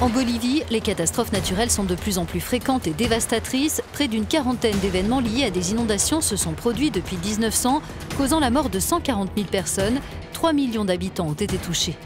En Bolivie, les catastrophes naturelles sont de plus en plus fréquentes et dévastatrices. Près d'une quarantaine d'événements liés à des inondations se sont produits depuis 1900, causant la mort de 140 000 personnes. 3 millions d'habitants ont été touchés.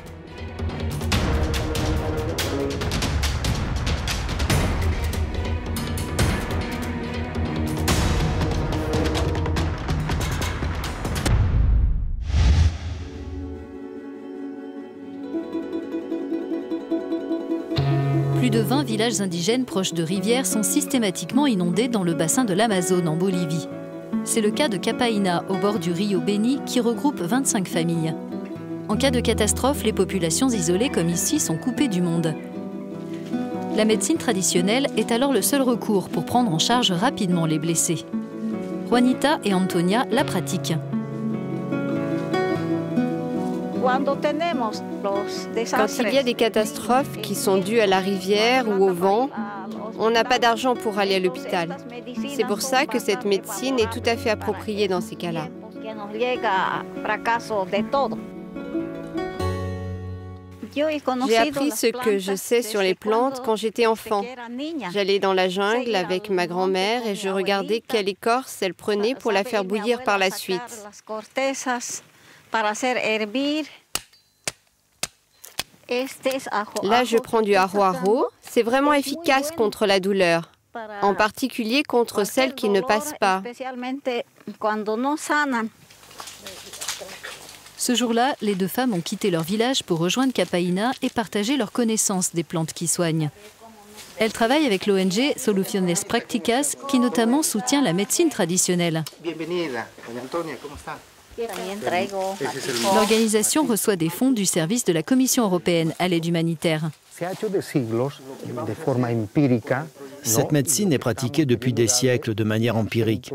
Plus de 20 villages indigènes proches de rivières sont systématiquement inondés dans le bassin de l'Amazone en Bolivie. C'est le cas de Capaina, au bord du Rio Beni, qui regroupe 25 familles. En cas de catastrophe, les populations isolées comme ici sont coupées du monde. La médecine traditionnelle est alors le seul recours pour prendre en charge rapidement les blessés. Juanita et Antonia la pratiquent. Quand il y a des catastrophes qui sont dues à la rivière ou au vent, on n'a pas d'argent pour aller à l'hôpital. C'est pour ça que cette médecine est tout à fait appropriée dans ces cas-là. J'ai appris ce que je sais sur les plantes quand j'étais enfant. J'allais dans la jungle avec ma grand-mère et je regardais quelle écorce elle prenait pour la faire bouillir par la suite. Là, je prends du ajo. C'est vraiment efficace contre la douleur, en particulier contre celles qui ne passent pas. Ce jour-là, les deux femmes ont quitté leur village pour rejoindre Capaina et partager leur connaissance des plantes qui soignent. Elles travaillent avec l'ONG Soluciones Prácticas, qui notamment soutient la médecine traditionnelle. L'organisation reçoit des fonds du service de la Commission européenne à l'aide humanitaire. Cette médecine est pratiquée depuis des siècles de manière empirique.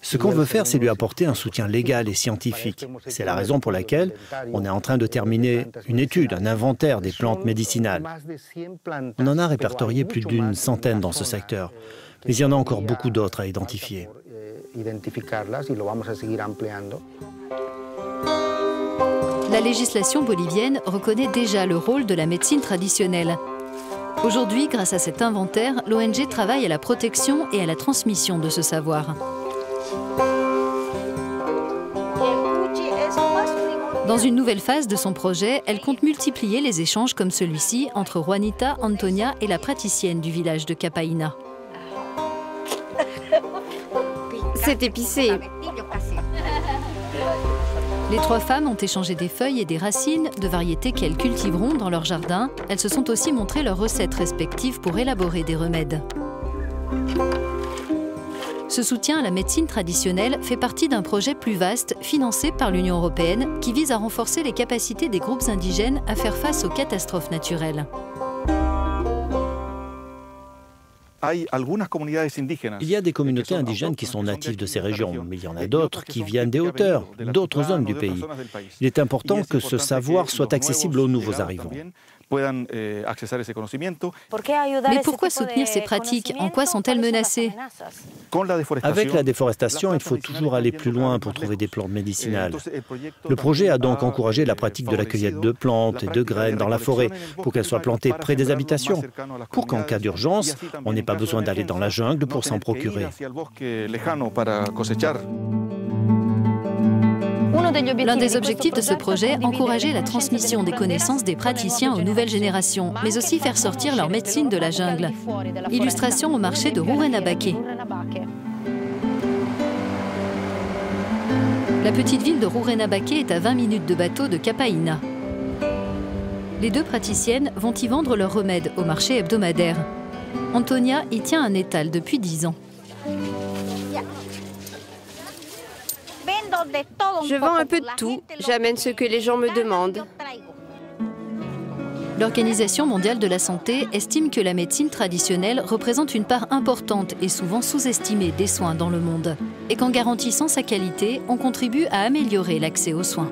Ce qu'on veut faire, c'est lui apporter un soutien légal et scientifique. C'est la raison pour laquelle on est en train de terminer une étude, un inventaire des plantes médicinales. On en a répertorié plus d'une centaine dans ce secteur, mais il y en a encore beaucoup d'autres à identifier. La législation bolivienne reconnaît déjà le rôle de la médecine traditionnelle. Aujourd'hui, grâce à cet inventaire, l'ONG travaille à la protection et à la transmission de ce savoir. Dans une nouvelle phase de son projet, elle compte multiplier les échanges comme celui-ci entre Juanita, Antonia et la praticienne du village de Capaina. C'est épicé. Les trois femmes ont échangé des feuilles et des racines de variétés qu'elles cultiveront dans leur jardin. Elles se sont aussi montrées leurs recettes respectives pour élaborer des remèdes. Ce soutien à la médecine traditionnelle fait partie d'un projet plus vaste financé par l'Union européenne qui vise à renforcer les capacités des groupes indigènes à faire face aux catastrophes naturelles. Il y a des communautés indigènes qui sont natives de ces régions, mais il y en a d'autres qui viennent des hauteurs, d'autres zones du pays. Il est important que ce savoir soit accessible aux nouveaux arrivants. Mais pourquoi soutenir ces pratiques? En quoi sont-elles menacées? Avec la déforestation, il faut toujours aller plus loin pour trouver des plantes médicinales. Le projet a donc encouragé la pratique de la cueillette de plantes et de graines dans la forêt pour qu'elles soient plantées près des habitations, pour qu'en cas d'urgence, on n'ait pas besoin d'aller dans la jungle pour s'en procurer. L'un des objectifs de ce projet, encourager la transmission des connaissances des praticiens aux nouvelles générations, mais aussi faire sortir leur médecine de la jungle. Illustration au marché de Rurrenabaque. La petite ville de Rurrenabaque est à 20 minutes de bateau de Capaina. Les deux praticiennes vont y vendre leurs remèdes au marché hebdomadaire. Antonia y tient un étal depuis 10 ans. Je vends un peu de tout. J'amène ce que les gens me demandent. L'Organisation mondiale de la santé estime que la médecine traditionnelle représente une part importante et souvent sous-estimée des soins dans le monde, et qu'en garantissant sa qualité, on contribue à améliorer l'accès aux soins.